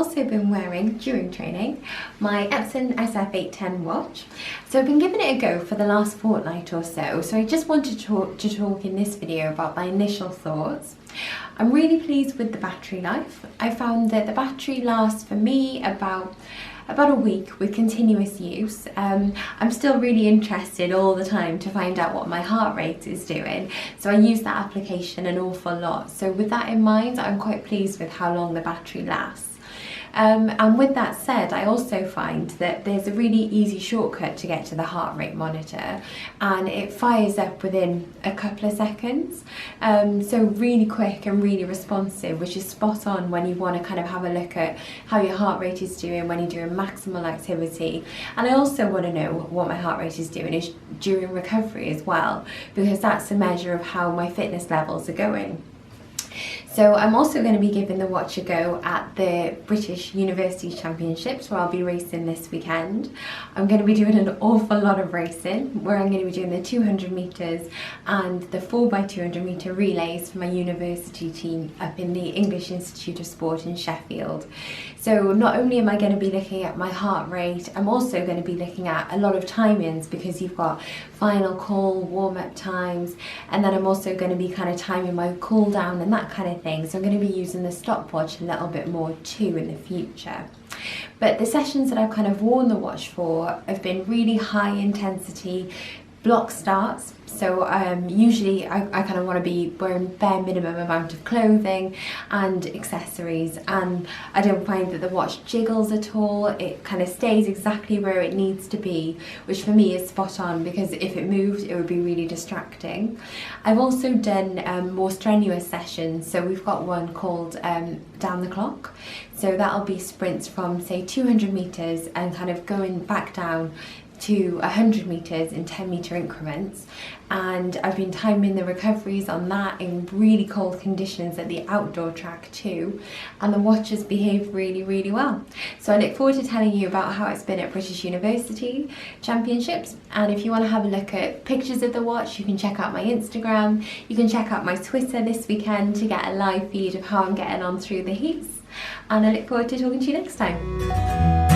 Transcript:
also been wearing, during training, my Epson SF 810 watch. So I've been giving it a go for the last fortnight or so I just wanted to talk in this video about my initial thoughts. I'm really pleased with the battery life. I found that the battery lasts for me about a week with continuous use. I'm still really interested all the time to find out what my heart rate is doing, so I use that application an awful lot. So with that in mind, I'm quite pleased with how long the battery lasts. And with that said, I also find that there's a really easy shortcut to get to the heart rate monitor, and it fires up within a couple of seconds. So really quick and really responsive, which is spot on when you want to kind of have a look at how your heart rate is doing when you're doing maximal activity. And I also want to know what my heart rate is doing during recovery as well, because that's a measure of how my fitness levels are going. So I'm also going to be giving the watch a go at the British University Championships, where I'll be racing this weekend. I'm going to be doing an awful lot of racing, where I'm going to be doing the 200 metres and the 4x200 metre relays for my university team up in the English Institute of Sport in Sheffield. So not only am I going to be looking at my heart rate, I'm also going to be looking at a lot of timings, because you've got final call, warm-up times, and then I'm also going to be kind of timing my cool down and that kind of thing. So I'm going to be using the stopwatch a little bit more too in the future. But the sessions that I've kind of worn the watch for have been really high intensity block starts. So usually I kind of want to be wearing bare minimum amount of clothing and accessories, and I don't find that the watch jiggles at all. It kind of stays exactly where it needs to be, which for me is spot on, because if it moved it would be really distracting. I've also done more strenuous sessions, so we've got one called down the clock. So that'll be sprints from say 200 metres and kind of going back down to 100 metres in 10 metre increments, and I've been timing the recoveries on that in really cold conditions at the outdoor track too, and the watch has behaved really well. So I look forward to telling you about how it's been at British University Championships, and if you want to have a look at pictures of the watch, you can check out my Instagram, you can check out my Twitter this weekend to get a live feed of how I'm getting on through the heats, and I look forward to talking to you next time.